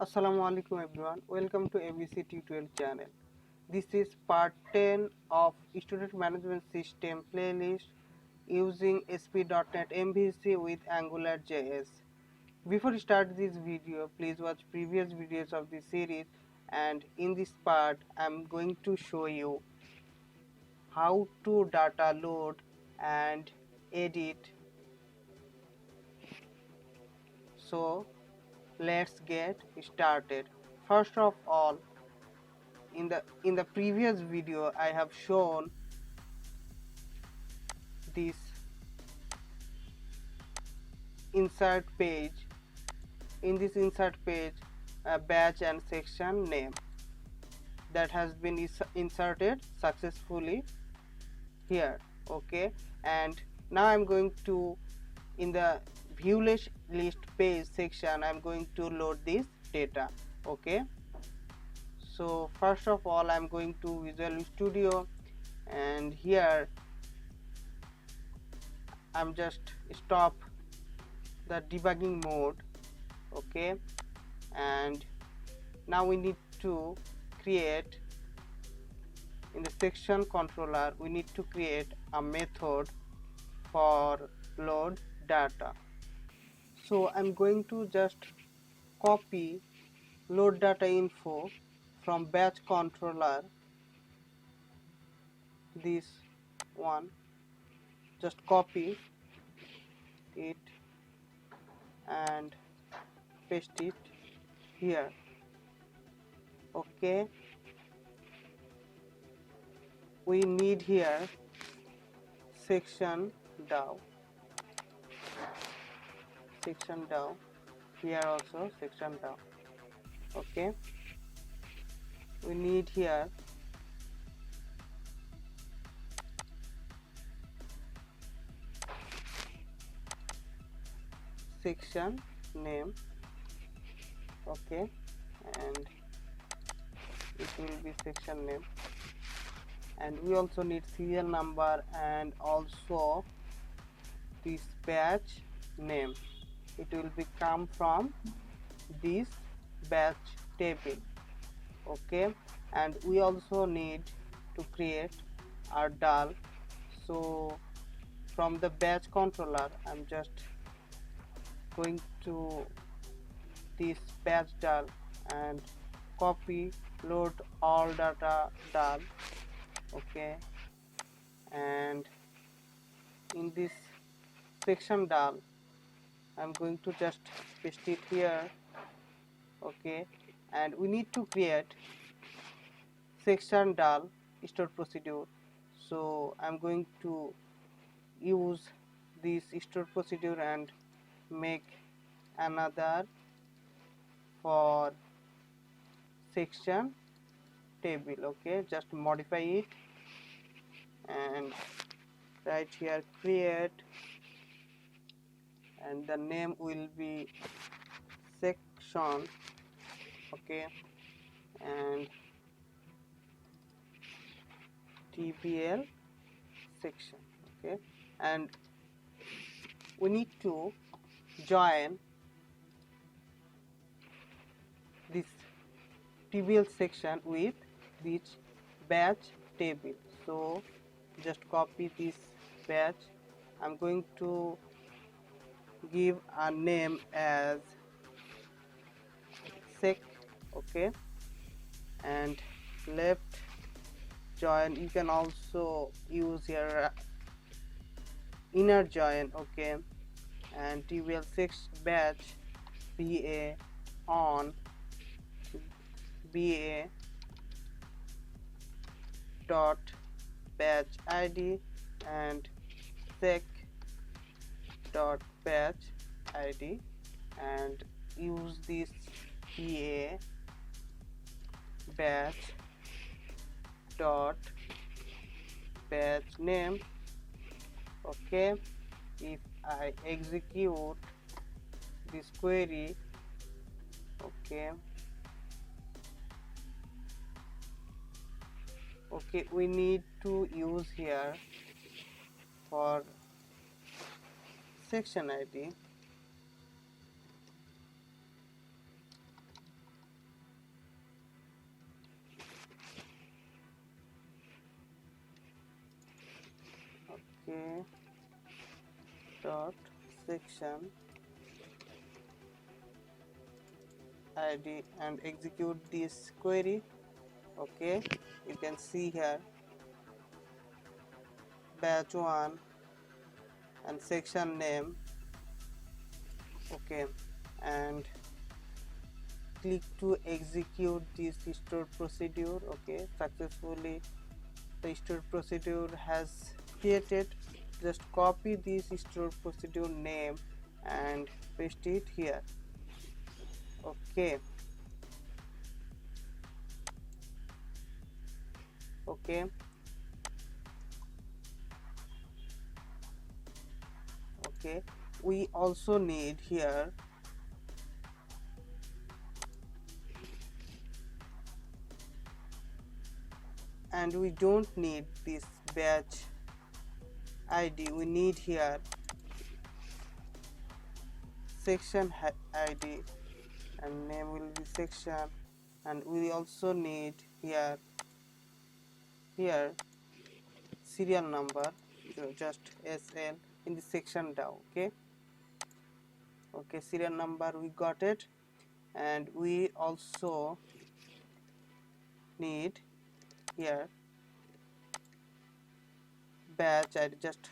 Assalamu alaikum everyone. Welcome to MVC tutorial channel. This is part 10 of Student Management System playlist using ASP.NET MVC with AngularJS. Before we start this video, please watch previous videos of this series, and in this part I am going to show you how to data load and edit. So let's get started. First of all, in the previous video I have shown this insert page. In this insert page, a batch and section name that has been inserted successfully here. Okay, and now I'm going to, in the view list page section, I'm going to load this data. Okay, so first of all I'm going to Visual Studio, and here I'm just stop the debugging mode. Okay, and now we need to create, in the section controller we need to create a method for load data. So I'm going to just copy load data info from batch controller, this one, just copy it and paste it here. Okay, we need here section down, here also section down. Okay, we need here section name. Okay, and it will be section name, and we also need serial number and also this batch name. It will be come from this batch table. Okay, and we also need to create our DAL. So from the batch controller I'm just going to this batch DAL and copy load all data DAL. Okay, and in this section DAL I'm going to just paste it here. Okay, and we need to create section DAL store procedure. So I'm going to use this store procedure and make another for section table. Okay, just modify it and write here create, and the name will be section. Okay, and tbl section. Okay, and we need to join this tbl section with this batch table. So just copy this batch. I'm going to give a name as sec. Okay, and left join, you can also use your inner join. Okay, and tbl6 batch ba on ba dot batch id and sec dot batch id, and use this ba batch dot batch name. Okay, if I execute this query, okay, we need to use here for section id dot section id and execute this query. Okay, you can see here batch 1 and section name. Okay, and click to execute this stored procedure. Okay, successfully the stored procedure has created. Just copy this stored procedure name and paste it here. Okay, okay, okay. We also need here and we don't need this batch id. We need here section id and name will be section, and we also need here serial number, so just SL in the section down. Okay, okay, serial number we got it, and we also need here batch id. Just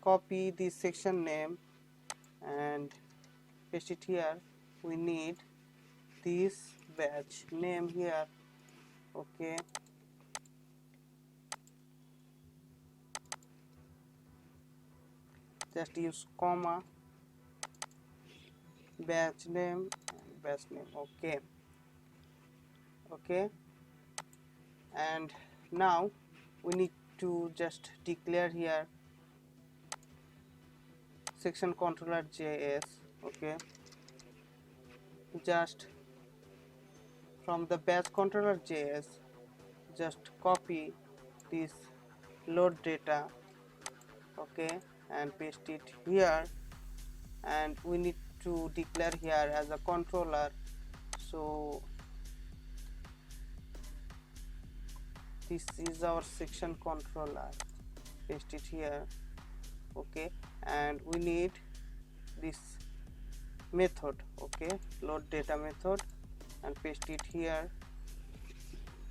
copy the section name and paste it here. We need this batch name here. Okay, just use comma, batch name and batch name. Okay, okay, and now we need to just declare here section controller JS. Okay, just from the batch controller JS, just copy this load data. Okay, and paste it here, and we need to declare here as a controller. So this is our section controller, paste it here. Okay, and we need this method. Okay, load data method, and paste it here,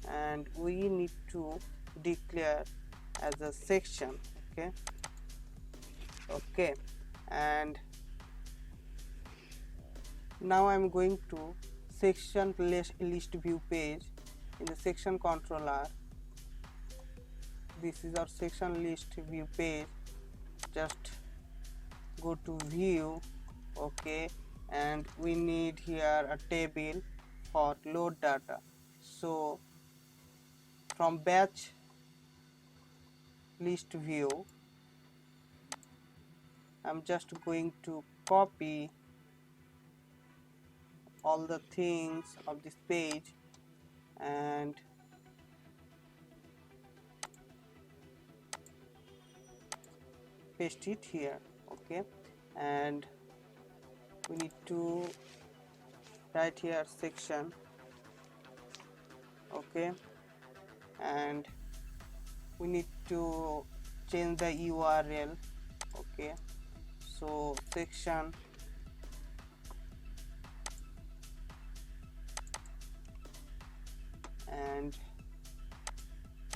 and we need to declare as a section. Okay, okay, and now I'm going to section list view page. In the section controller, this is our section list view page. Just go to view. Okay, and we need here a table for load data. So from batch list view, I'm just going to copy all the things of this page and paste it here. Okay, and we need to write here section. Okay, and we need to change the URL. Okay, so section and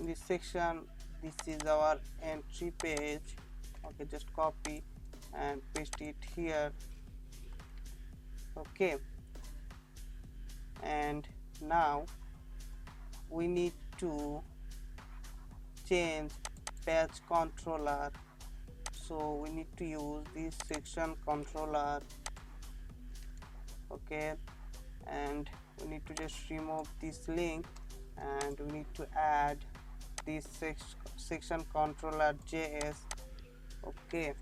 in this section, this is our entry page. Okay, just copy and paste it here. Okay, and now we need to change batch controller, so we need to use this section controller. Okay, and we need to just remove this link, and we need to add this section controller JS. Okay,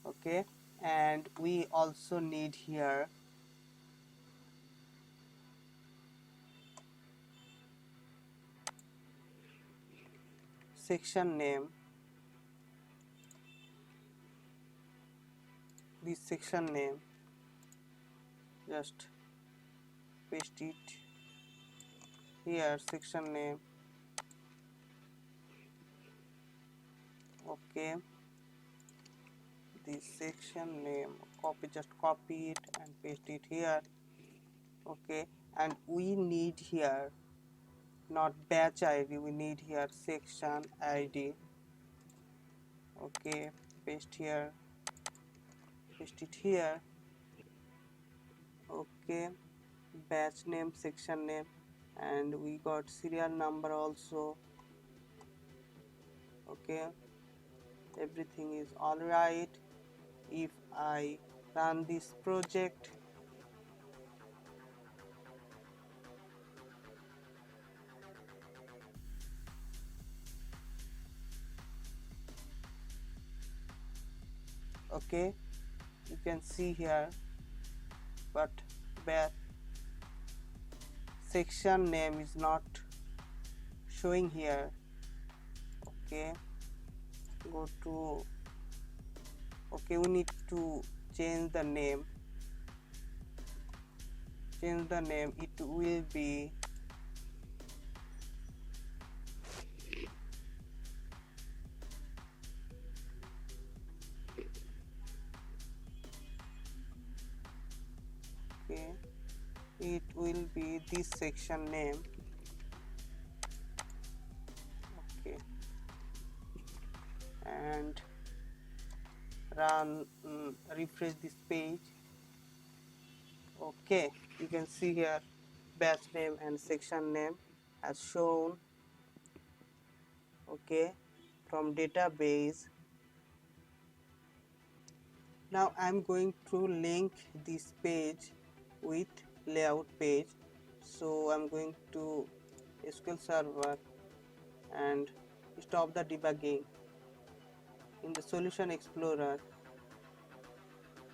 okay, and we also need here section name. This section name, just paste it here, section name. Okay, this section name, just copy it and paste it here. Okay, and we need here not batch ID, we need here section ID. Okay, paste here, paste it here. Okay, batch name, section name, and we got serial number also. Okay, everything is all right. If I run this project, okay, you can see here, but batch section name is not showing here. Okay, go to, okay, we need to change the name. Change the name, it will be okay, it will be this section name. Okay, and run, refresh this page. Okay, you can see here batch name and section name as shown. Okay, from database. Now I'm going to link this page with layout page. So I'm going to SQL Server and stop the debugging. In the Solution Explorer,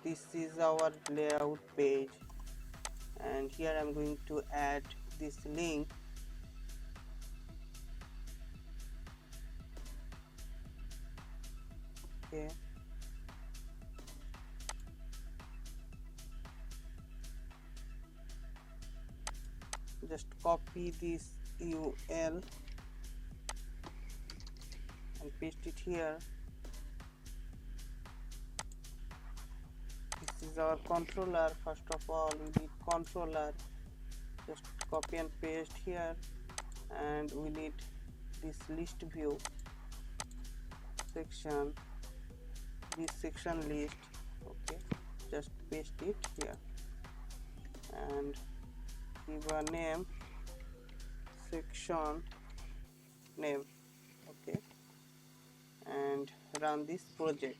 this is our layout page, and here I'm going to add this link. Okay, just copy this UL and paste it here. This is our controller. First of all, we need controller. Just copy and paste here, and we need this list view section, this section list. Okay, just paste it here and give a name, section name. Okay, and run this project.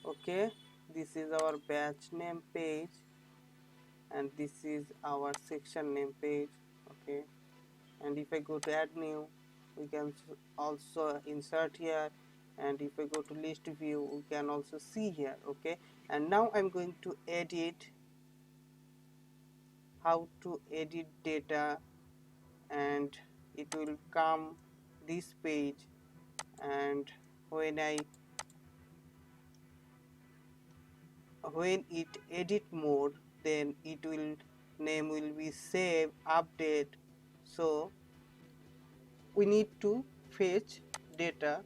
Okay, this is our batch name page, and this is our section name page. Okay, and if I go to add new, we can also insert here, and if I go to list view, we can also see here. Okay, and now I'm going to edit, how to edit data, and it will come this page, and when it edit mode, then it will name will be save update. So we need to fetch data,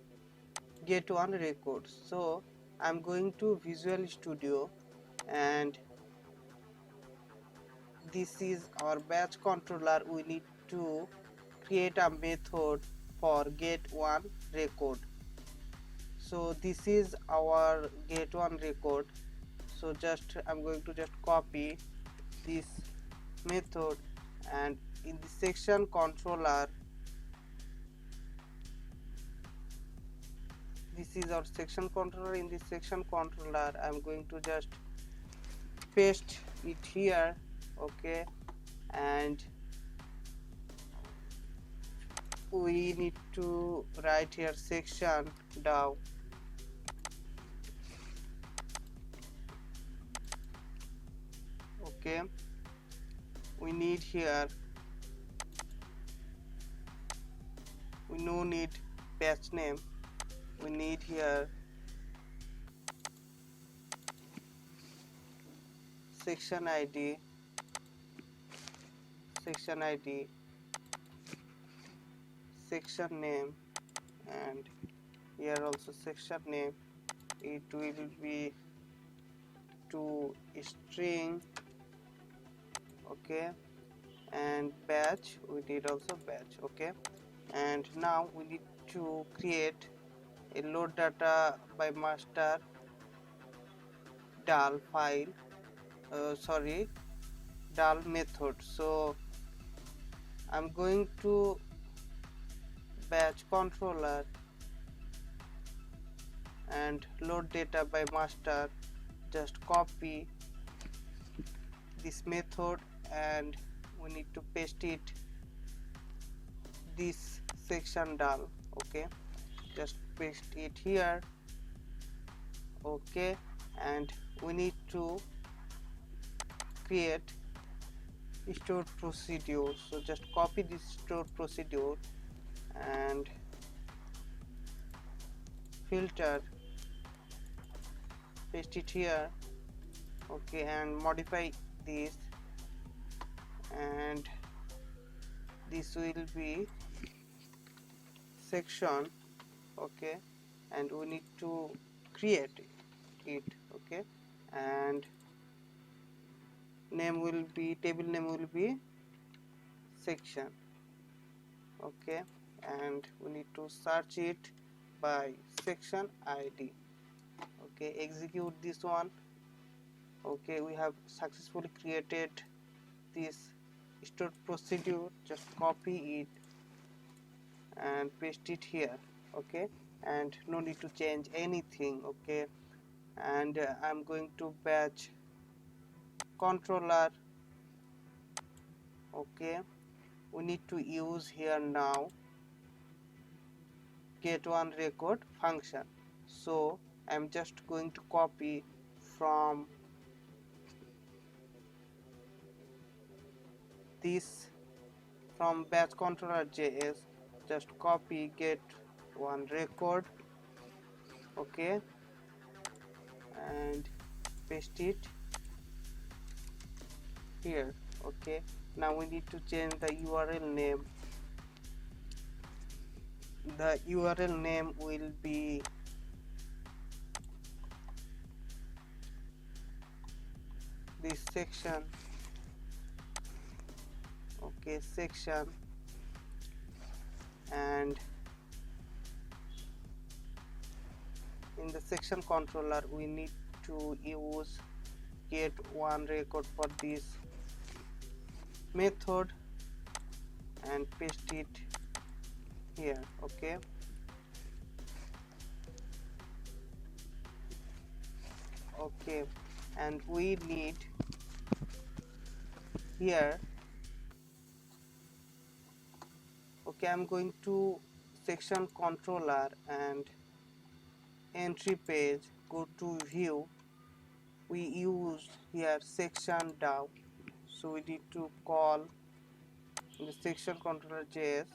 get one record. So I'm going to Visual Studio, and this is our batch controller. We need to create a method for get one record. So this is our get one record. So I'm going to just copy this method, and in the section controller, this is our section controller. In this section controller, I'm going to just paste it here. Okay, and we need to write here section down. Okay, we need here, we no need batch name, we need here section ID, section ID, section name, and here also section name. It will be to string, okay, and batch, we need also batch, okay. And now we need to create a load data by master dal file, sorry, dal method. So I'm going to batch controller and load data by master, just copy this method and we need to paste it this section dal, okay, just paste it here, okay. And we need to create stored procedure, so just copy this stored procedure and filter, paste it here, okay, and modify this, and this will be section, okay, and we need to create it, okay. And name will be, table name will be section, okay, and we need to search it by section ID, okay. Execute this one, okay. We have successfully created this stored procedure, just copy it and paste it here, okay, and no need to change anything, okay. And I'm going to batch controller, okay. We need to use here now get one record function, so I'm just going to copy from this, from batch controller JS, just copy get one record, okay, and paste it here, okay. Now we need to change the URL name. The URL name will be this section, okay, section, and in the section controller we need to use get one record for this method and paste it here, okay. Okay, and we need here, okay, I'm going to section controller and entry page, go to view, we use here section down, so we need to call the section controller JS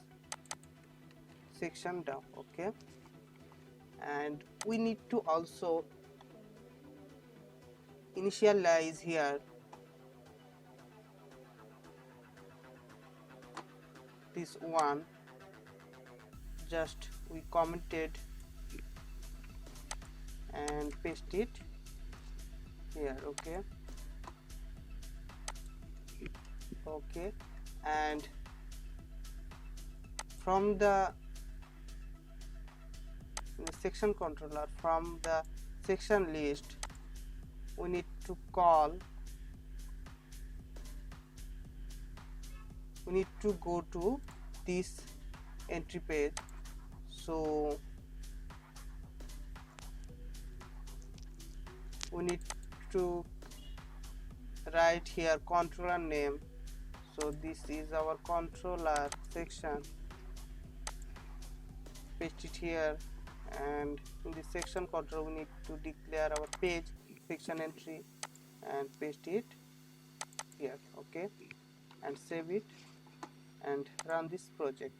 section down, okay. And we need to also initialize here this one, just we commented and paste it here, okay, okay. And from the section controller, from the section list, we need to call, we need to go to this entry page, so we need to write here controller name, so this is our controller section, paste it here, and in the section controller we need to declare our page section entry and paste it here, okay, and save it and run this project.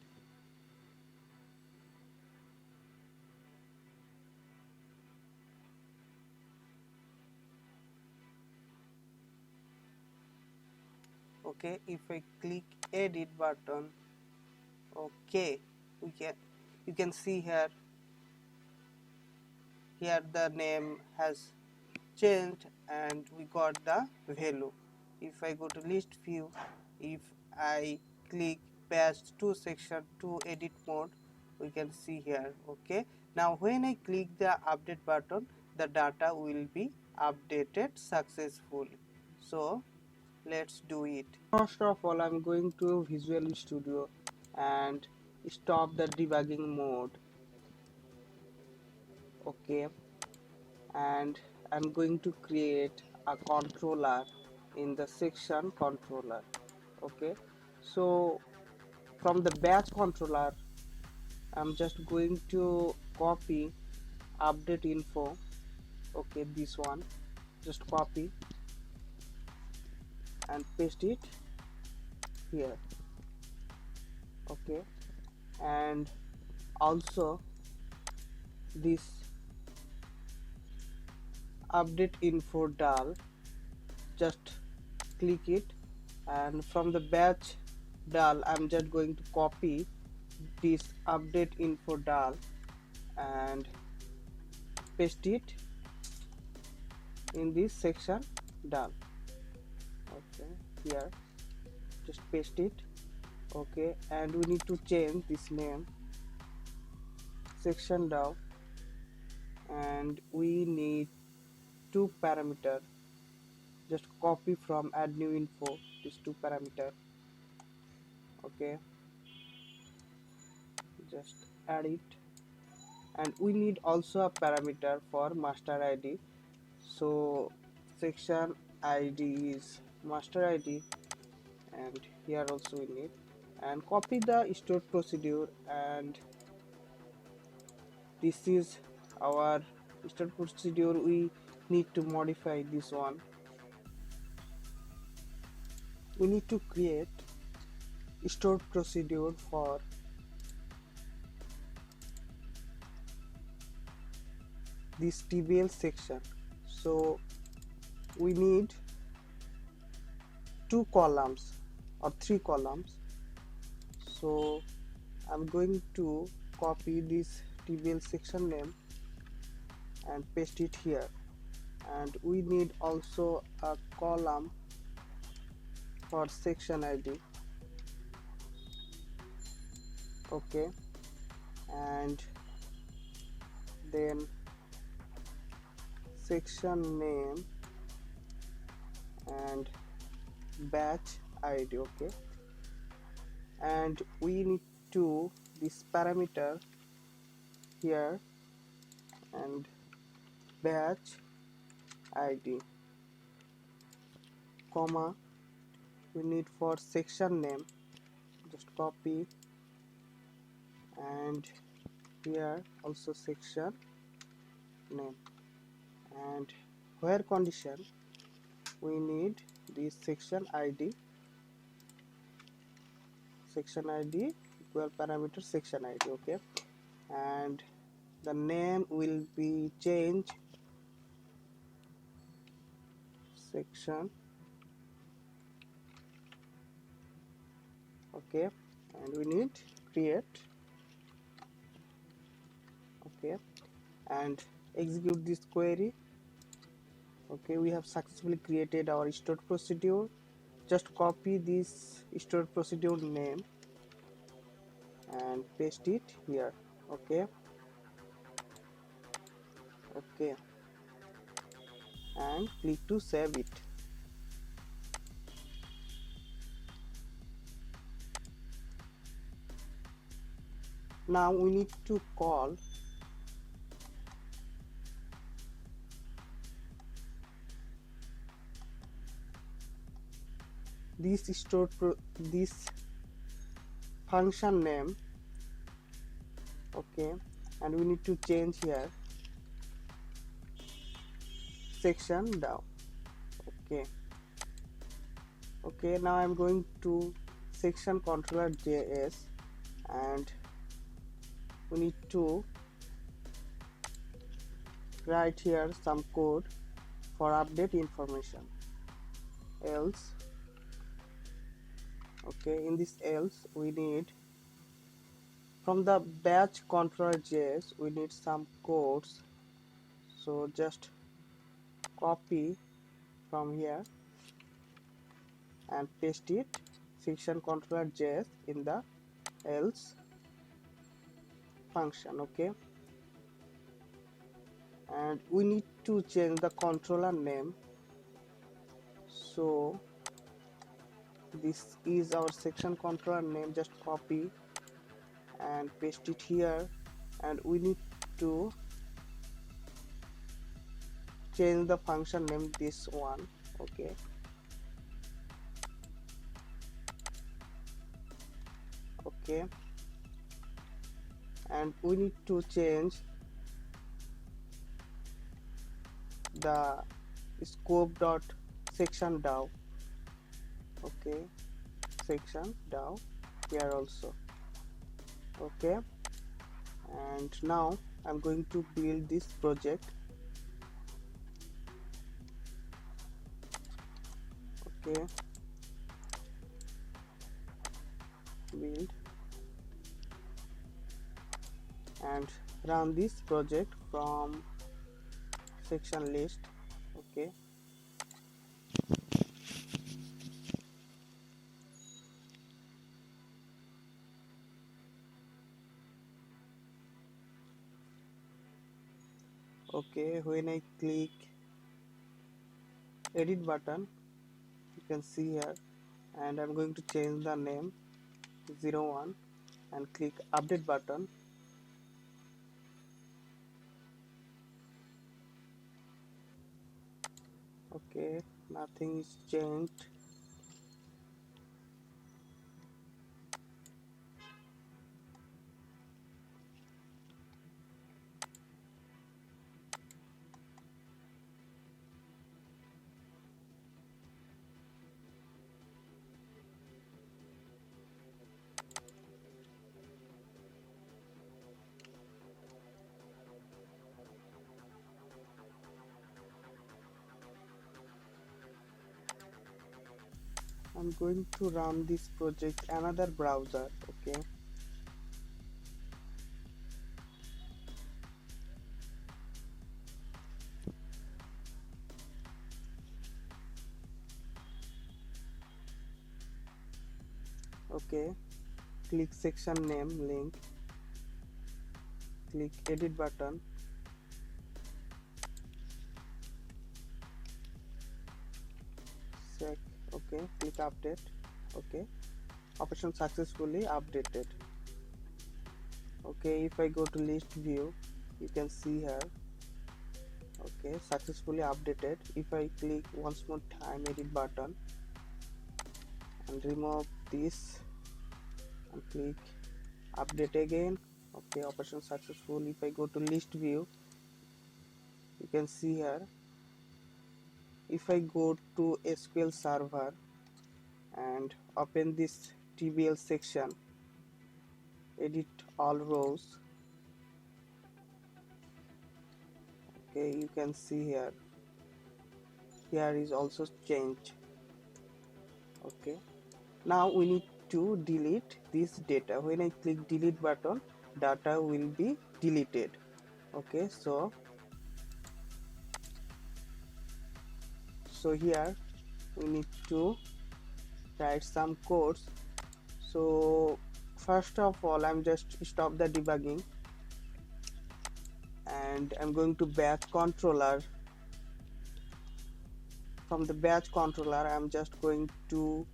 Okay, if I click edit button, okay, you can see here the name has changed and we got the value. If I go to list view, if I click batch to section to edit mode, we can see here. Okay, now when I click the update button, the data will be updated successfully. So let's do it. First of all, I'm going to Visual Studio and stop the debugging mode. Okay, and I'm going to create a controller in the section controller. Okay, so from the batch controller, I'm just going to copy update info. Okay, this one, just copy and paste it here. Okay, and also this update info dal, just click it, and from the batch dal I'm just going to copy this update info dal and paste it in this section dal. Okay, here just paste it. Okay, and we need to change this name section dal, and we need two parameter. Just copy from add new info these two parameter. Okay, just add it, and we need also a parameter for master id. So section id is master id, and here also we need, and copy the stored procedure, and this is our stored procedure. We need to modify this one. We need to create stored procedure for this TBL section. So we need two columns or three columns. So I'm going to copy this TBL section name and paste it here, and we need also a column for section id. Okay, and then section name and batch id. Okay, and we need to this parameter here and batch id, comma, we need for section name, just copy, and here also section name, and where condition we need this section id equal parameter section id. Okay, and the name will be change section. Okay, and we need create. Okay, and execute this query. Okay, we have successfully created our stored procedure. Just copy this stored procedure name and paste it here. Okay, okay, and click to save it. Now we need to call this this function name. Okay, and we need to change here section down. Okay, okay, now I'm going to section controller JS, and we need to write here some code for update information, else Okay, in this else we need from the batch controller JS we need some codes, so just copy from here and paste it section controller JS in the else function. Okay, and we need to change the controller name, so this is our section controller name, just copy and paste it here, and we need to change the function name this one. Okay, okay, and we need to change the scope dot section dow. Okay, section dow here also. Okay, and now I'm going to build this project. Okay, build and run this project from section list. Okay, okay, when I click edit button, you can see here, and I'm going to change the name 01 and click update button. Okay, nothing is changed. I'm going to run this project another browser. Okay, okay, click section name link, click edit button, check. Okay, click update. Okay, operation successfully updated. Okay, if I go to list view, you can see here. Okay, successfully updated. If I click once more time edit button and remove this and click update again. Okay, operation successful. If I go to list view, you can see here. If I go to SQL server and open this TBL section, edit all rows. Okay, you can see here. Here is also changed. Okay, now we need to delete this data. When I click delete button, data will be deleted. Okay, so here we need to write some codes. So first of all, I'm just stop the debugging and I'm going to batch controller. From the batch controller, I'm just going to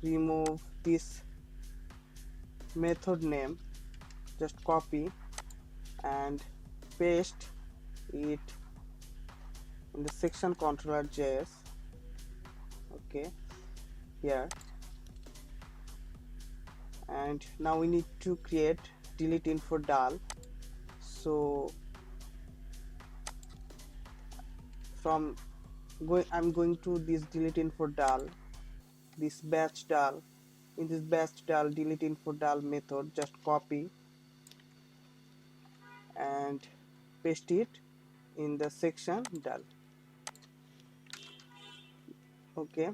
remove this method name, just copy and paste it in the section controller JS. Okay, here, and now we need to create delete info dal. So from I'm going to this delete info dal, this batch dal. In this batch dal delete info dal method, just copy and paste it in the section dal. Okay,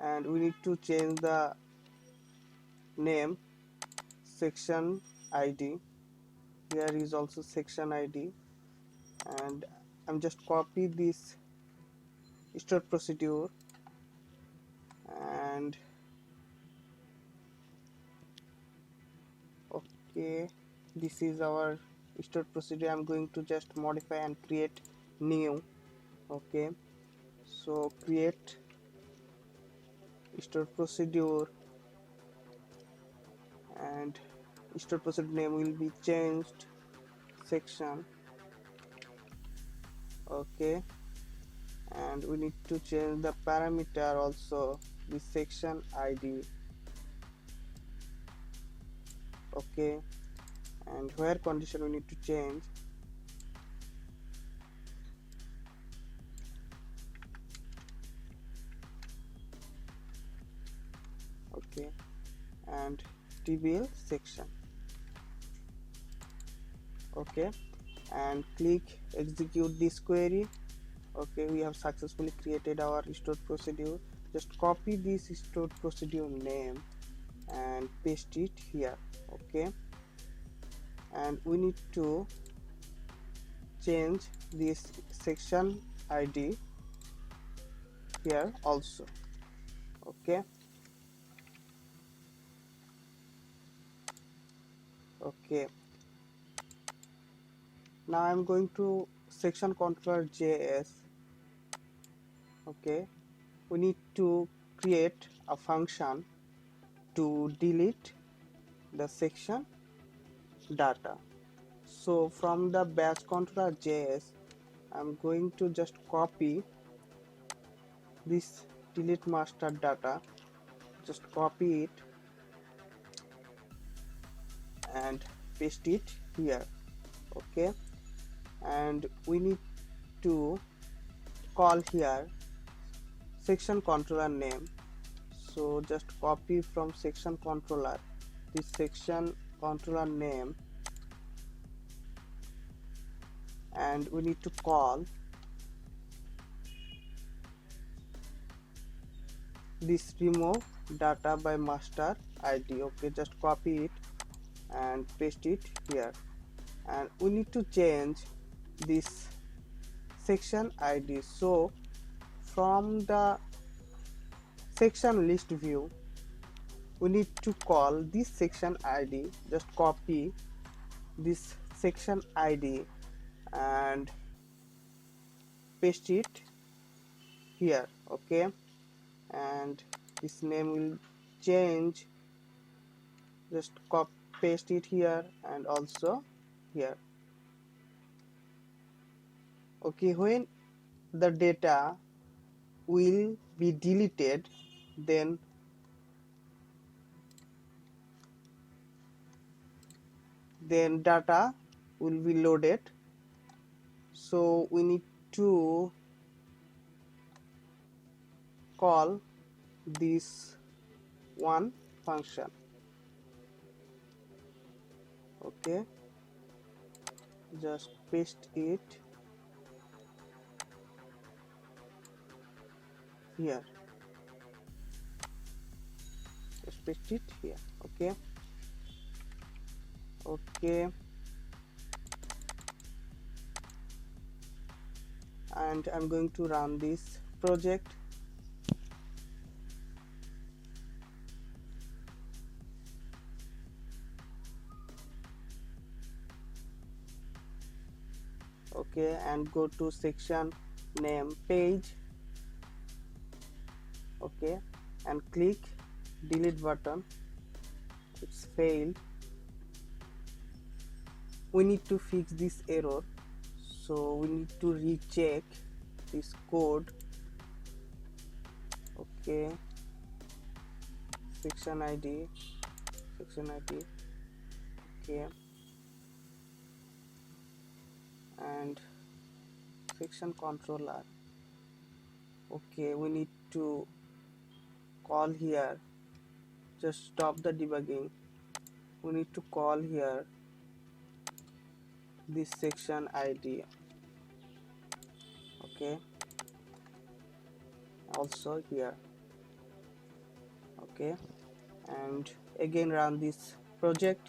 and we need to change the name section ID. Here is also section ID, and I'm just copy this stored procedure, and okay, this is our stored procedure. I'm going to just modify and create new. Okay, so create stored procedure, and stored procedure name will be changed section. Okay, and we need to change the parameter also, the section ID. Okay, and where condition we need to change. Okay, and tbl section. Okay, and click execute this query. Okay, we have successfully created our stored procedure. Just copy this stored procedure name and paste it here. Okay, and we need to change this section ID here also. Okay, okay, now I'm going to section controller JS. Okay, we need to create a function to delete the section data. So from the batch controller JS, I'm going to just copy this delete master data, just copy it and paste it here. Okay, and we need to call here section controller name. So just copy from section controller this section controller name, and we need to call this remove data by master ID. Okay, just copy it and paste it here, and we need to change this section ID. So from the section list view, we need to call this section ID. Just copy this section ID and paste it here. Okay, and this name will change. Just copy paste it here and also here. Okay, when the data will be deleted, then data will be loaded. So we need to call this one function. Okay, just paste it here. Just paste it here. Okay, okay, and I'm going to run this project. Okay, and go to section name page. Okay, and click delete button. It's failed. We need to fix this error, so we need to recheck this code. Okay, section ID. Okay, and section controller. Okay, we need to call here. Just stop the debugging. We need to call here this section ID. Okay, also here. Okay, and again run this project.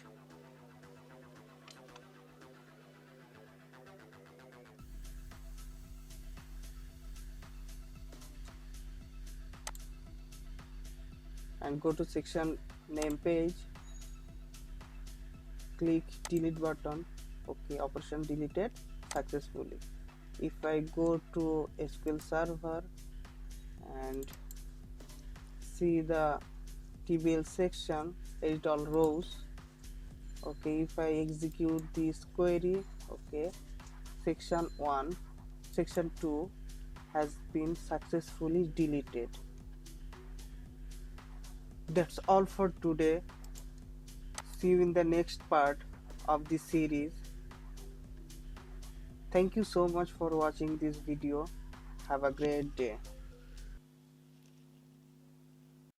And go to section name page, click delete button. Okay, operation deleted successfully. If I go to SQL Server and see the TBL section, edit all rows. Okay, if I execute this query, okay, section 1, section 2 has been successfully deleted. That's all for today. See you in the next part of this series. Thank you so much for watching this video. Have a great day.